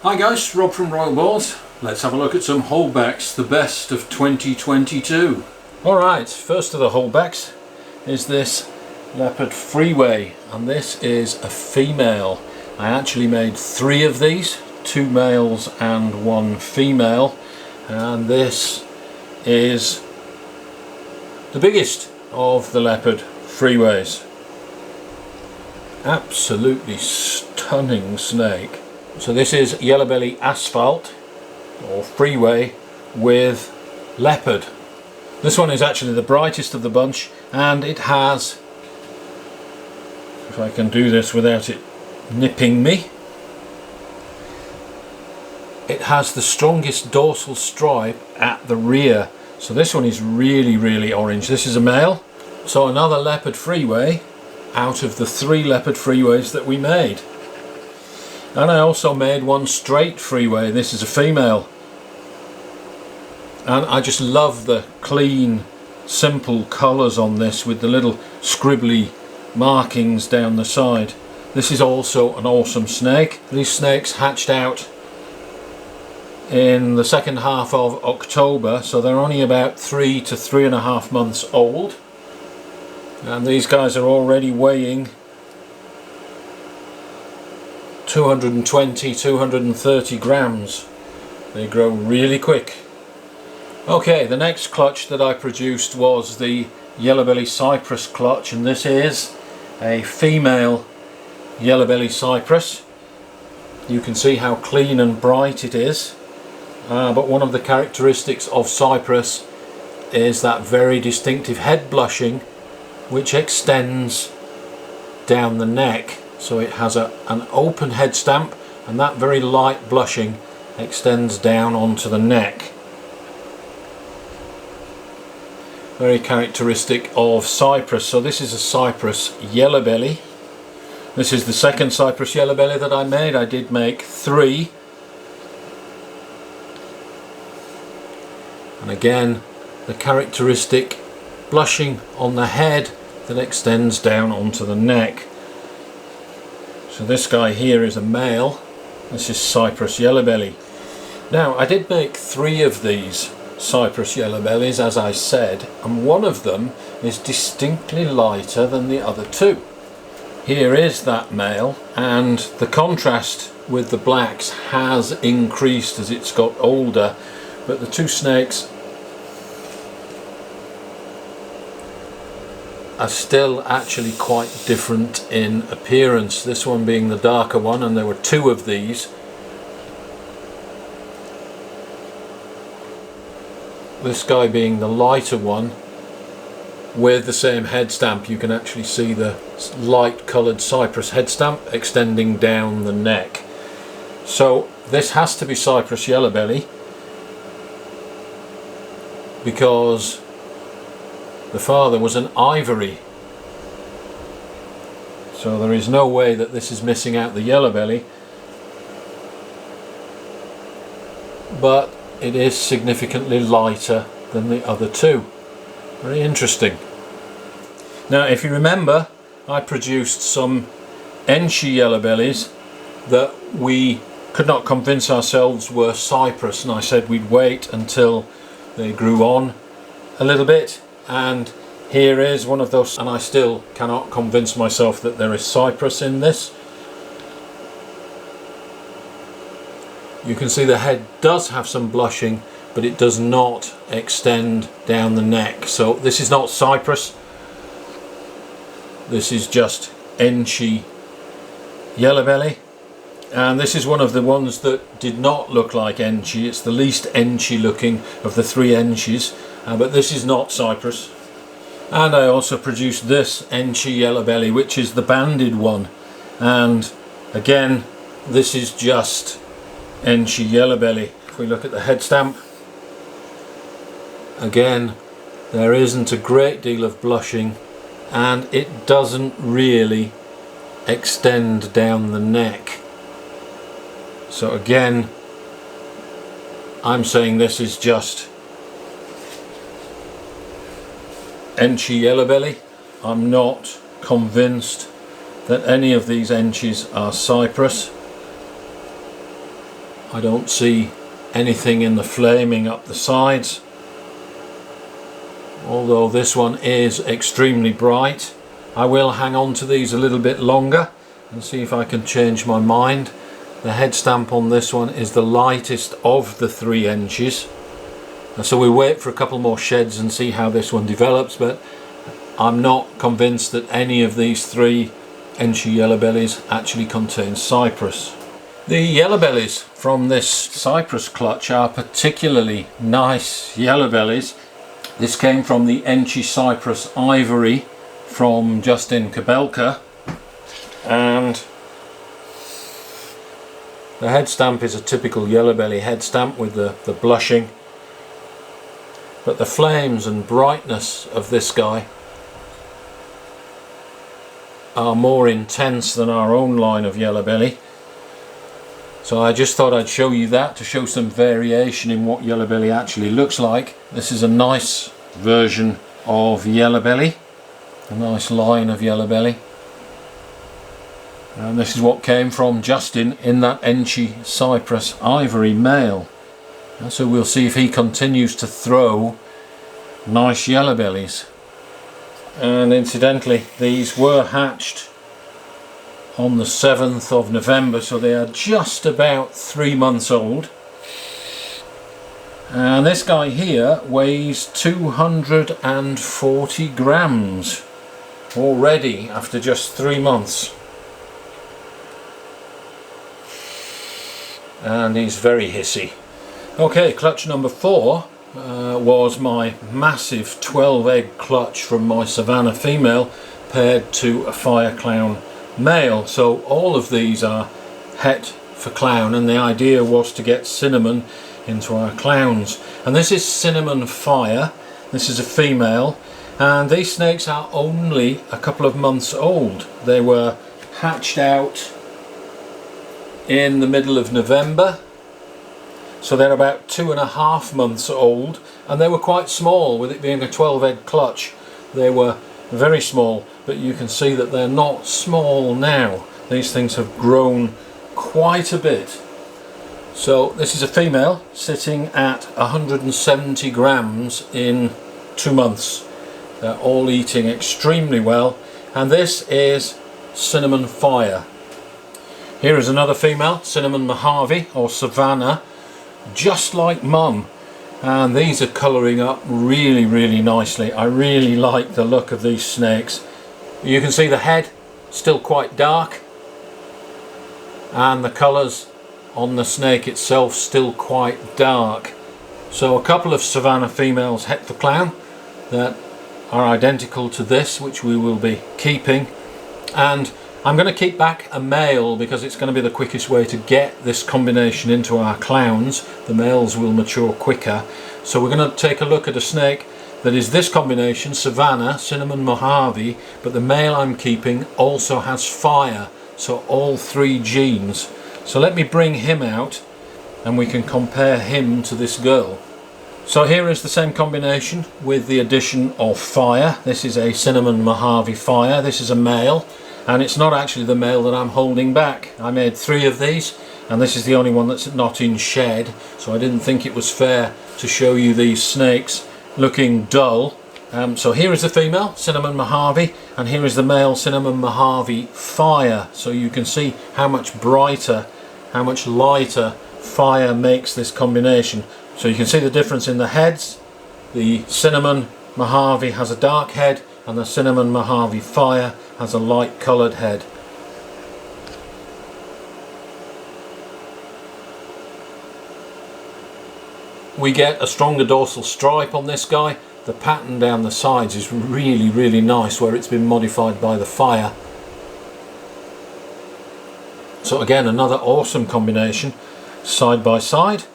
Hi guys, Rob from Royal Boars. Let's have a look at some holdbacks, the best of 2022. Alright, first of the holdbacks is this Leopard Freeway, and this is a female. I actually made 3 of these, 2 males and 1 female, and this is the biggest of the Leopard Freeways. Absolutely stunning snake. So this is yellow belly asphalt or freeway with leopard. This one is actually the brightest of the bunch, and it has, if I can do this without it nipping me, it has the strongest dorsal stripe at the rear. So this one is really orange. This is a male. So another leopard freeway out of the 3 leopard freeways that we made. And I also made 1 straight freeway. This is a female. And I just love the clean, simple colours on this with the little scribbly markings down the side. This is also an awesome snake. These snakes hatched out in the second half of October, so they're only about 3 to 3.5 months old. And these guys are already weighing 220-230 grams. They grow really quick. Okay, the next clutch that I produced was the yellow belly cypress clutch, and this is a female yellow belly cypress. You can see how clean and bright it is, but one of the characteristics of cypress is that very distinctive head blushing which extends down the neck. So it has an open head stamp, and that very light blushing extends down onto the neck. Very characteristic of cypress. So this is a cypress yellow belly. This is the second cypress yellow belly that I made. I did make 3. And again, the characteristic blushing on the head that extends down onto the neck. So this guy here is a male. This is cypress yellow belly. Now I did make 3 of these cypress yellow bellies, as I said, and one of them is distinctly lighter than the other 2. Here is that male, and the contrast with the blacks has increased as it's got older, but the 2 snakes are still actually quite different in appearance. This one being the darker one, and there were 2 of these. This guy being the lighter one with the same head stamp. You can actually see the light coloured cypress head stamp extending down the neck. So this has to be cypress yellow belly, because the father was an ivory. So there is no way that this is missing out the yellow belly, but it is significantly lighter than the other 2. Very interesting. Now if you remember, I produced some Enchi yellow bellies that we could not convince ourselves were cypress, and I said we'd wait until they grew on a little bit. And here is one of those, and I still cannot convince myself that there is cypress in this. You can see the head does have some blushing, but it does not extend down the neck. So this is not cypress. This is just Enchi yellow belly. And this is one of the ones that did not look like Enchi. It's the least Enchi looking of the 3 Enchis. But this is not cypress. And I also produced this Enchi yellow belly, which is the banded one, and again this is just Enchi yellow belly. If we look at the head stamp, again there isn't a great deal of blushing, and it doesn't really extend down the neck. So again, I'm saying this is just Enchi yellow belly. I'm not convinced that any of these Enchis are cypress. I don't see anything in the flaming up the sides, although this one is extremely bright. I will hang on to these a little bit longer and see if I can change my mind. The head stamp on this one is the lightest of the 3 inches, and so we wait for a couple more sheds and see how this one develops, but I'm not convinced that any of these 3 inchy yellow bellies actually contain cypress. The yellow bellies from this cypress clutch are particularly nice yellow bellies. This came from the inchy cypress ivory from Justin Kabelka, and the head stamp is a typical yellow belly head stamp with the blushing, but the flames and brightness of this guy are more intense than our own line of yellow belly. So I just thought I'd show you that to show some variation in what yellow belly actually looks like. This is a nice version of yellow belly, a nice line of yellow belly, and this is what came from Justin in that inchy cypress ivory male. And so we'll see if he continues to throw nice yellow bellies. And incidentally, these were hatched on the 7th of November, so they are just about 3 months old. And this guy here weighs 240 grams already after just 3 months. And he's very hissy. Okay, clutch number 4 was my massive 12 egg clutch from my Savannah female paired to a fire clown male. So all of these are het for clown, and the idea was to get cinnamon into our clowns. And this is cinnamon fire. This is a female, and these snakes are only a couple of months old. They were hatched out in the middle of November, so they're about 2.5 months old, and they were quite small. With it being a 12 egg clutch, they were very small, but you can see that they're not small now. These things have grown quite a bit. So this is a female sitting at 170 grams in 2 months. They're all eating extremely well, and this is cinnamon fire. Here is another female, cinnamon Mojave or Savannah, just like mum, and these are colouring up really nicely. I really like the look of these snakes. You can see the head still quite dark, and the colours on the snake itself still quite dark. So a couple of Savannah females het for clown that are identical to this, which we will be keeping, and I'm going to keep back a male because it's going to be the quickest way to get this combination into our clowns. The males will mature quicker. So we're going to take a look at a snake that is this combination, Savannah, cinnamon Mojave, but the male I'm keeping also has fire, so all 3 genes. So let me bring him out and we can compare him to this girl. So here is the same combination with the addition of fire. This is a cinnamon Mojave fire. This is a male. And it's not actually the male that I'm holding back. I made 3 of these, and this is the only one that's not in shed, so I didn't think it was fair to show you these snakes looking dull. So here is the female, cinnamon Mojave, and here is the male, cinnamon Mojave fire. So you can see how much brighter, how much lighter fire makes this combination. So you can see the difference in the heads. The cinnamon Mojave has a dark head, and the cinnamon Mojave fire has a light coloured head. We get a stronger dorsal stripe on this guy. The pattern down the sides is really nice where it's been modified by the fire. So again, another awesome combination side by side.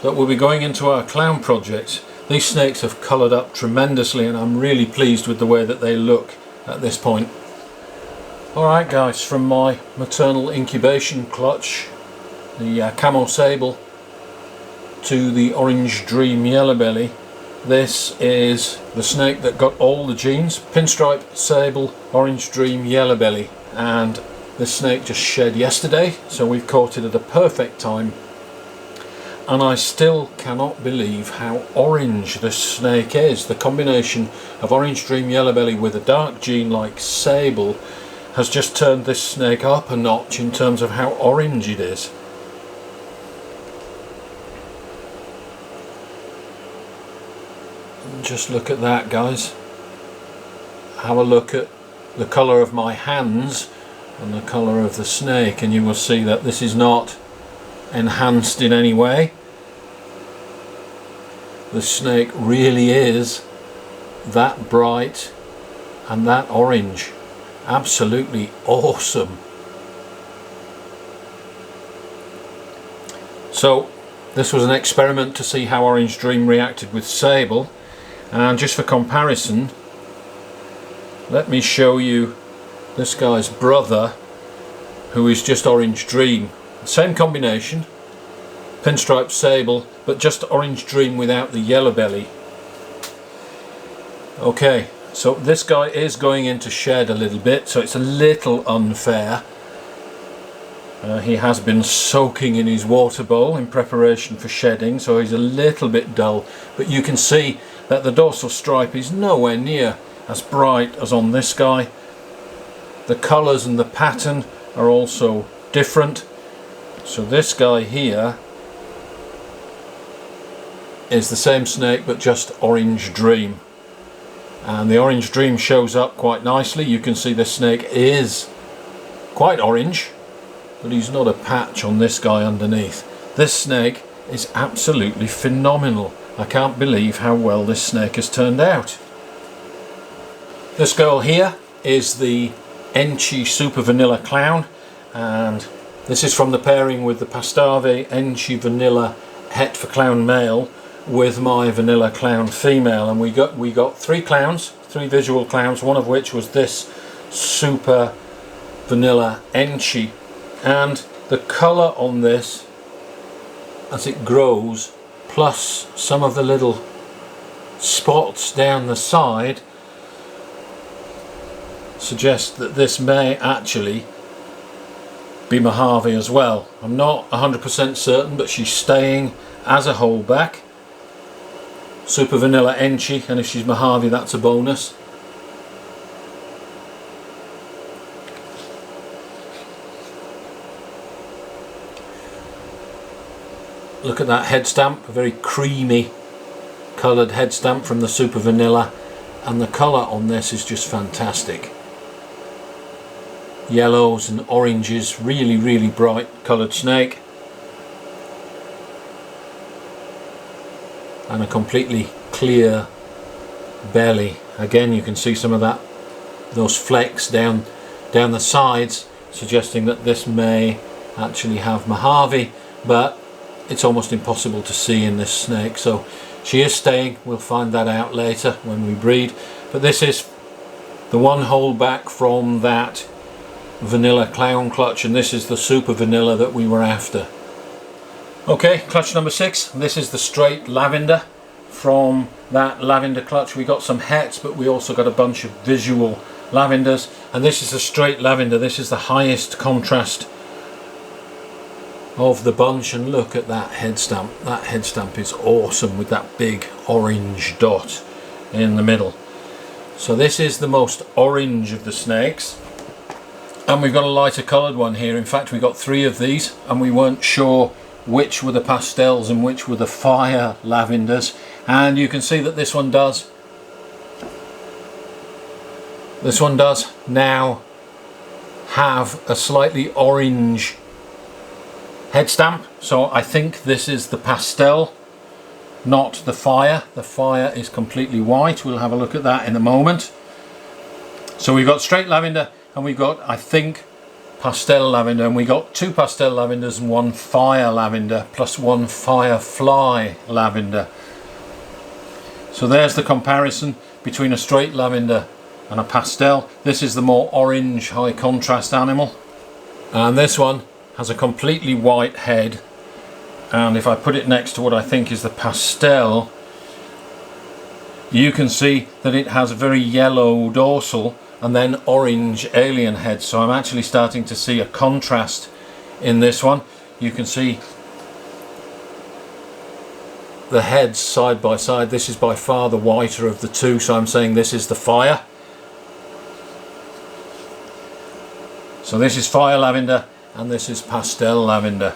But we'll be going into our clown project. These snakes have coloured up tremendously, and I'm really pleased with the way that they look at this point. Alright guys, from my maternal incubation clutch, the Camo Sable, to the Orange Dream Yellow Belly, this is the snake that got all the genes: Pinstripe, Sable, Orange Dream, Yellow Belly. And This snake just shed yesterday, so we've caught it at a perfect time. And I still cannot believe how orange this snake is. The combination of orange dream yellow belly with a dark gene like sable has just turned this snake up a notch in terms of how orange it is. And just look at that, guys. Have a look at the colour of my hands and the colour of the snake, and you will see that this is not enhanced in any way. The snake really is that bright and that orange. Absolutely awesome. So this was an experiment to see how Orange Dream reacted with sable, and just for comparison, let me show you this guy's brother, who is just Orange Dream. Same combination, pinstripe sable, but just Orange Dream without the yellow belly. Okay, so this guy is going into shed a little bit, so it's a little unfair. He has been soaking in his water bowl in preparation for shedding, so he's a little bit dull, but you can see that the dorsal stripe is nowhere near as bright as on this guy. The colours and the pattern are also different. So this guy here is the same snake but just Orange Dream, and the Orange Dream shows up quite nicely. You can see the snake is quite orange, but he's not a patch on this guy underneath. This snake is absolutely phenomenal. I can't believe how well this snake has turned out. This girl here is the Enchi Super Vanilla Clown, and this is from the pairing with the Pastave Enchi Vanilla Het for Clown male with my Vanilla Clown female, and we got three clowns, three visual clowns, one of which was this Super Vanilla Enchi, and the colour on this as it grows, plus some of the little spots down the side, suggest that this may actually be Mojave as well. I'm not 100% certain, but she's staying as a holdback, Super Vanilla Enchi, and if she's Mojave, that's a bonus. Look at that head stamp, a very creamy coloured head stamp from the Super Vanilla, and the colour on this is just fantastic. Yellows and oranges, really bright coloured snake, and a completely clear belly. Again, you can see some of those flecks down the sides, suggesting that this may actually have Mojave, but it's almost impossible to see in this snake. So she is staying. We'll find that out later when we breed, but this is the one holdback from that Vanilla Clown clutch, and this is the Super Vanilla that we were after. Okay, clutch number 6. This is the straight Lavender from that Lavender clutch. We got some hets, but we also got a bunch of visual lavenders, and this is a straight Lavender. This is the highest contrast of the bunch, and look at that head stamp. That head stamp is awesome with that big orange dot in the middle. So this is the most orange of the snakes, and we've got a lighter coloured one here. In fact, we got 3 of these, and we weren't sure which were the pastels and which were the fire lavenders, and you can see that this one does now have a slightly orange head stamp. So I think this is the pastel, not the fire. The fire is completely white. We'll have a look at that in a moment. So we've got straight Lavender, and we've got, I think, pastel lavender, and we got 2 pastel lavenders and 1 fire lavender plus 1 firefly lavender. So there's the comparison between a straight lavender and a pastel. This is the more orange high contrast animal, and this one has a completely white head, and if I put it next to what I think is the pastel, you can see that it has a very yellow dorsal and then orange alien heads. So I'm actually starting to see a contrast in this one. You can see the heads side by side. This is by far the whiter of the two, so I'm saying this is the fire. So this is fire lavender and this is pastel lavender.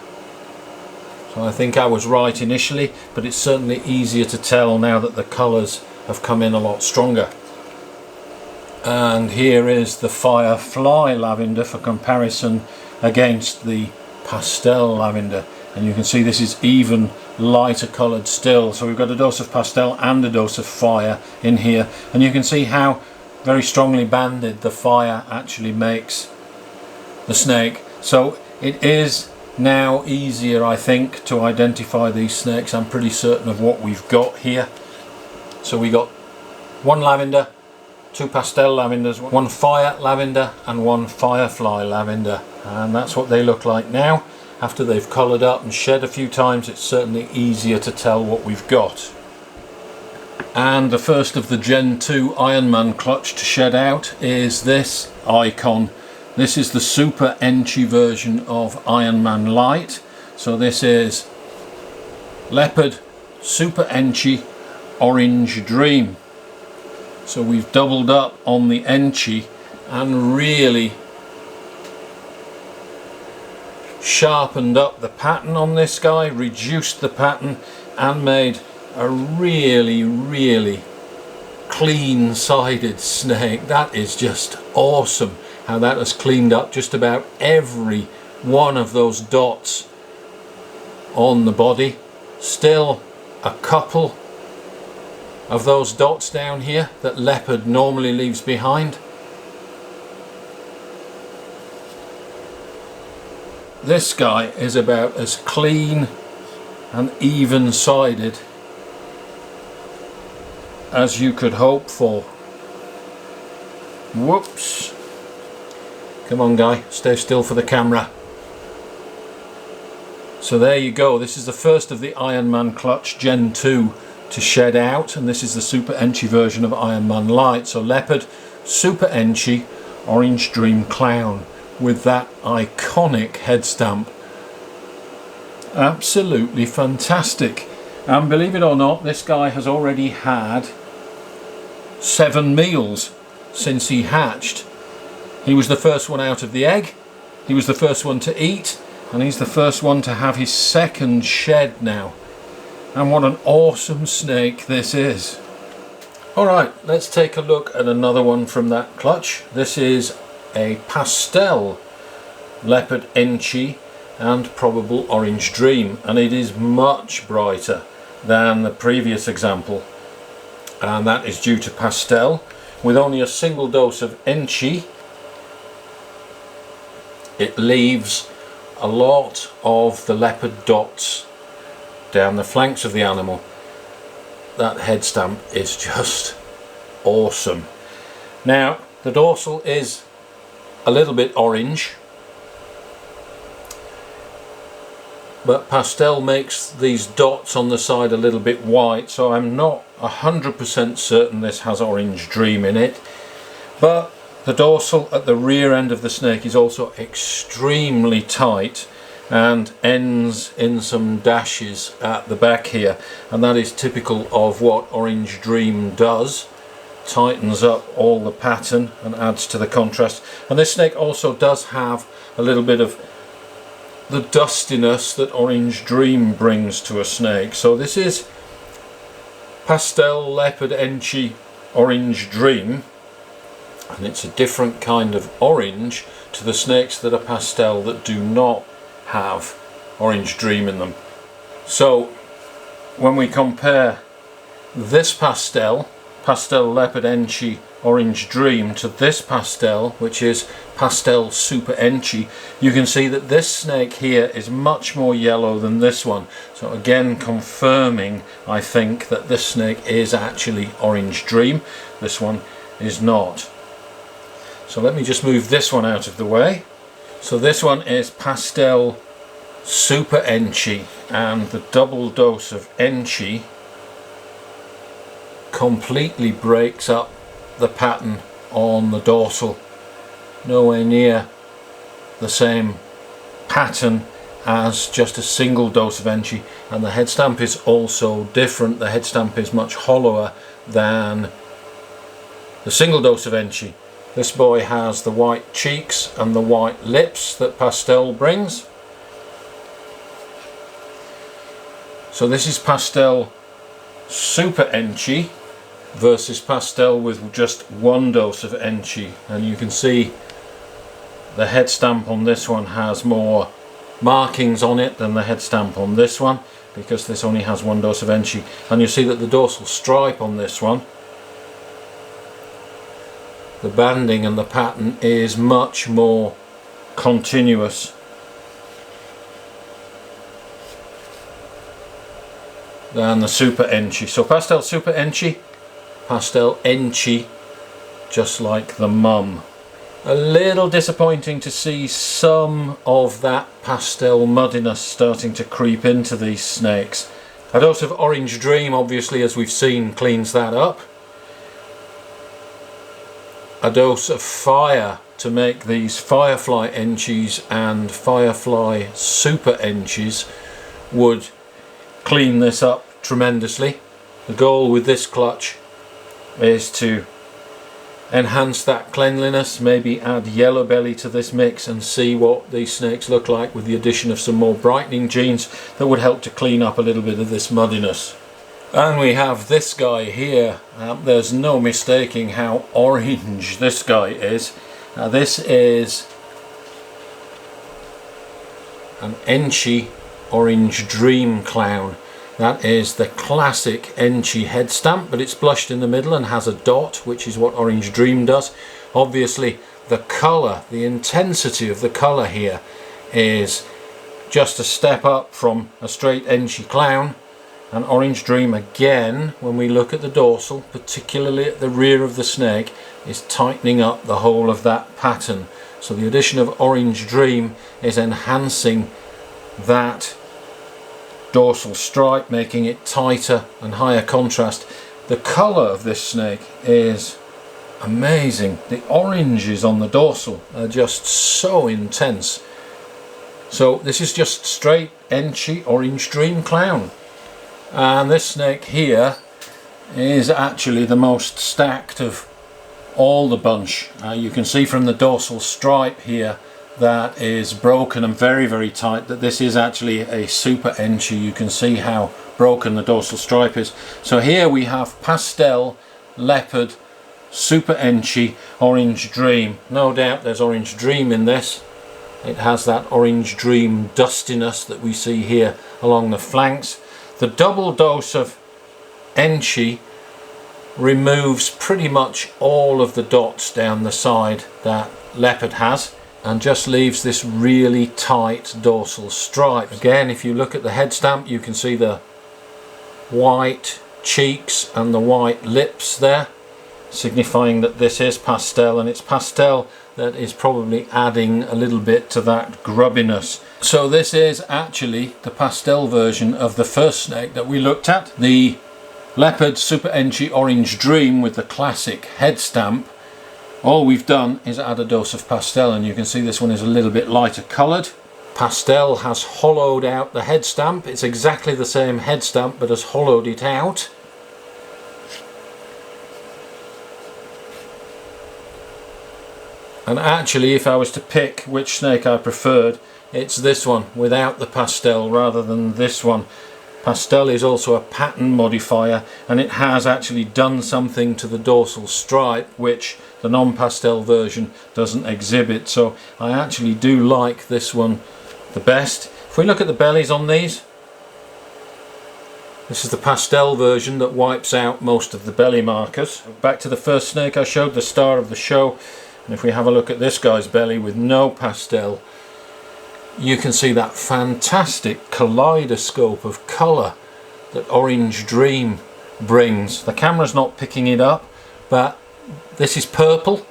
So I think I was right initially, but it's certainly easier to tell now that the colours have come in a lot stronger. And here is the firefly lavender for comparison against the pastel lavender, and you can see this is even lighter coloured still. So we've got a dose of pastel and a dose of fire in here, and you can see how very strongly banded the fire actually makes the snake. So it is now easier, I think, to identify these snakes. I'm pretty certain of what we've got here. So we got one lavender, two pastel lavenders, one fire lavender and one firefly lavender, and that's what they look like now. After they've coloured up and shed a few times, it's certainly easier to tell what we've got. And the first of the Gen 2 Iron Man clutch to shed out is this icon. This is the Super Enchi version of Iron Man Light. So this is Leopard Super Enchi Orange Dream. So we've doubled up on the Enchi and really sharpened up the pattern on this guy, reduced the pattern and made a really clean sided snake. That is just awesome how that has cleaned up just about every one of those dots on the body. Still a couple of those dots down here that Leopard normally leaves behind. This guy is about as clean and even sided as you could hope for. Whoops. Come on guy, stay still for the camera. So there you go, this is the first of the Iron Man clutch Gen 2 to shed out, and this is the Super Enchi version of Iron Man Light. So Leopard, Super Enchi, Orange Dream Clown with that iconic head stamp. Absolutely fantastic. And believe it or not, this guy has already had 7 meals since he hatched. He was the first one out of the egg, he was the first one to eat, and he's the first one to have his second shed now. And what an awesome snake this is. Alright, let's take a look at another one from that clutch. This is a pastel Leopard Enchi and probable Orange Dream, and it is much brighter than the previous example, and that is due to pastel. With only a single dose of Enchi, it leaves a lot of the leopard dots down the flanks of the animal. That head stamp is just awesome. Now the dorsal is a little bit orange, but pastel makes these dots on the side a little bit white, so I'm not 100% certain this has Orange Dream in it. But the dorsal at the rear end of the snake is also extremely tight and ends in some dashes at the back here, and that is typical of what Orange Dream does. Tightens up all the pattern and adds to the contrast. And this snake also does have a little bit of the dustiness that Orange Dream brings to a snake. So this is Pastel Leopard Enchi Orange Dream, and it's a different kind of orange to the snakes that are pastel that do not have Orange Dream in them. So when we compare this pastel Leopard Enchi Orange Dream to this pastel, which is Pastel Super Enchi, you can see that this snake here is much more yellow than this one. So again, confirming, I think, that this snake is actually Orange Dream. This one is not. So let me just move this one out of the way. So this one is Pastel Super Enchi, and the double dose of Enchi completely breaks up the pattern on the dorsal, nowhere near the same pattern as just a single dose of enchi, and the head stamp is also different. The head stamp is much hollower than the single dose of enchi. This boy has the white cheeks and the white lips that pastel brings. So this is pastel super enchi versus pastel with just one dose of enchi, and you can see the head stamp on this one has more markings on it than the head stamp on this one, because this only has one dose of enchi. And you see that the dorsal stripe on this one, the banding and the pattern is much more continuous than the super enchi. So pastel super enchi, pastel enchi, just like the mum. A little disappointing to see some of that pastel muddiness starting to creep into these snakes. A dose of Orange Dream, obviously, as we've seen, cleans that up. A dose of fire to make these Firefly enchis and Firefly super enchis would clean this up tremendously. The goal with this clutch is to enhance that cleanliness, maybe add yellow belly to this mix and see what these snakes look like with the addition of some more brightening genes that would help to clean up a little bit of this muddiness. And we have this guy here. There's no mistaking how orange this guy is. This is an enchi Orange Dream clown. That is the classic enchi head stamp, but it's blushed in the middle and has a dot, which is what Orange Dream does. Obviously the colour, the intensity of the colour here is just a step up from a straight enchi clown. And Orange Dream, again, when we look at the dorsal, particularly at the rear of the snake, is tightening up the whole of that pattern. So the addition of Orange Dream is enhancing that dorsal stripe, making it tighter and higher contrast. The colour of this snake is amazing. The oranges on the dorsal are just so intense. So this is just straight enchi Orange Dream clown. And this snake here is actually the most stacked of all the bunch. You can see from the dorsal stripe here that is broken and very, very tight that this is actually a super enchi. You can see how broken the dorsal stripe is. So here we have pastel, leopard, super enchi, Orange Dream. No doubt there's Orange Dream in this. It has that Orange Dream dustiness that we see here along the flanks. The double dose of enchi removes pretty much all of the dots down the side that Leopard has, and just leaves this really tight dorsal stripe. Again, if you look at the head stamp, you can see the white cheeks and the white lips there, signifying that this is pastel, and it's pastel that is probably adding a little bit to that grubbiness. So this is actually the pastel version of the first snake that we looked at, the Leopard Super Enchi Orange Dream with the classic head stamp. All we've done is add a dose of pastel, and you can see this one is a little bit lighter coloured. Pastel has hollowed out the head stamp. It's exactly the same head stamp but has hollowed it out. And actually, if I was to pick which snake I preferred, it's this one without the pastel rather than this one. Pastel is also a pattern modifier, and it has actually done something to the dorsal stripe which the non-pastel version doesn't exhibit. So I actually do like this one the best. If we look at the bellies on these, this is the pastel version that wipes out most of the belly markers. Back to the first snake I showed, the star of the show, and if we have a look at this guy's belly with no pastel, you can see that fantastic kaleidoscope of colour that Orange Dream brings. The camera's not picking it up, but this is purple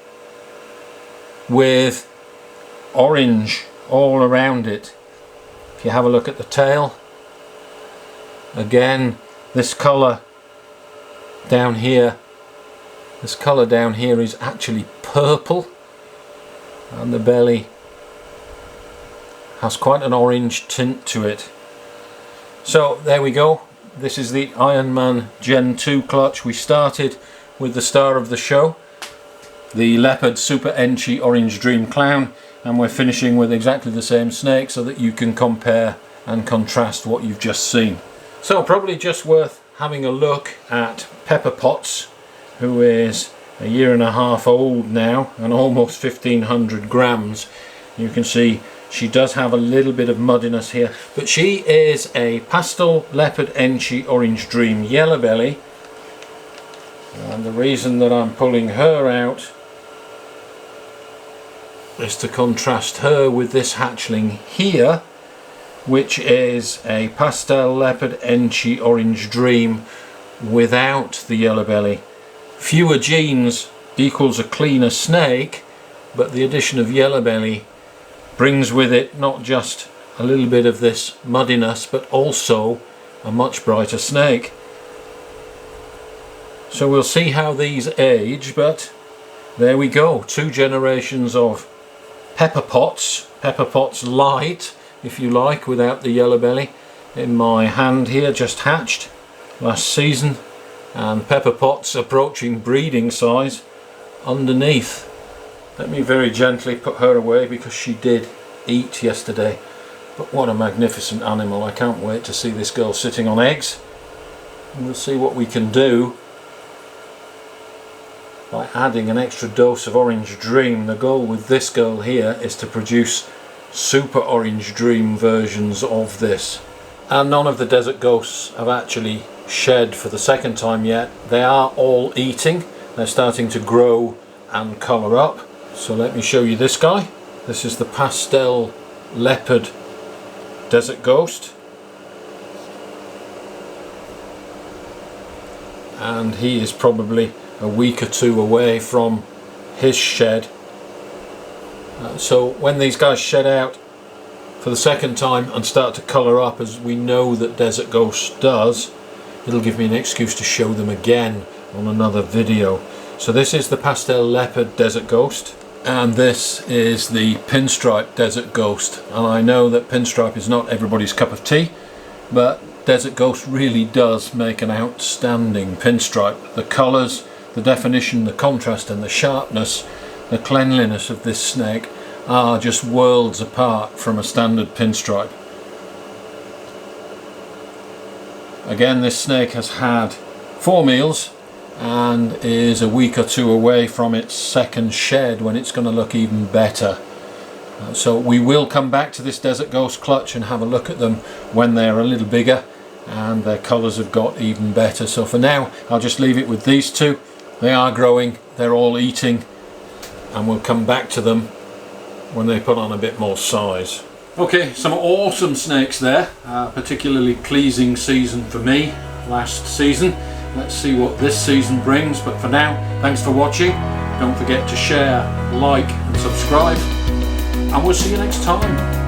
with orange all around it. If you have a look at the tail, again, this colour down here is actually purple, and the belly has quite an orange tint to it. So there we go. This is the Ironman Gen 2 clutch. We started with the star of the show, the Leopard Super Enchi Orange Dream Clown, and we're finishing with exactly the same snake so that you can compare and contrast what you've just seen. So probably just worth having a look at Pepper Potts, who is a 1.5 years old now and almost 1500 grams. You can see she does have a little bit of muddiness here, but she is a Pastel Leopard Enchi Orange Dream Yellow Belly, and the reason that I'm pulling her out is to contrast her with this hatchling here, which is a Pastel Leopard Enchi Orange Dream without the yellow belly. Fewer genes equals a cleaner snake, but the addition of yellow belly brings with it not just a little bit of this muddiness, but also a much brighter snake. So we'll see how these age, but there we go. 2 generations of Pepper Potts light, if you like, without the yellow belly, in my hand here, just hatched last season, and Pepper Potts approaching breeding size underneath. Let me very gently put her away because she did eat yesterday, but what a magnificent animal. I can't wait to see this girl sitting on eggs, and we'll see what we can do by adding an extra dose of Orange Dream. The goal with this girl here is to produce Super Orange Dream versions of this. And none of the Desert Ghosts have actually shed for the second time yet. They are all eating. They're starting to grow and colour up. So let me show you this guy. This is the Pastel Leopard Desert Ghost. And he is probably a week or 2 away from his shed. So when these guys shed out for the second time and start to colour up, as we know that Desert Ghost does, it'll give me an excuse to show them again on another video. So this is the Pastel Leopard Desert Ghost, and this is the Pinstripe Desert Ghost. And I know that Pinstripe is not everybody's cup of tea, but Desert Ghost really does make an outstanding pinstripe. The colours, the definition, the contrast and the sharpness, the cleanliness of this snake are just worlds apart from a standard pinstripe. Again, this snake has had 4 meals and is a week or 2 away from its second shed, when it's going to look even better. So we will come back to this Desert Ghost clutch and have a look at them when they're a little bigger and their colours have got even better. So for now I'll just leave it with these 2. They are growing, they're all eating, and we'll come back to them when they put on a bit more size. Okay, some awesome snakes there, particularly pleasing season for me last season. Let's see what this season brings, but for now, thanks for watching. Don't forget to share, like and subscribe, and we'll see you next time.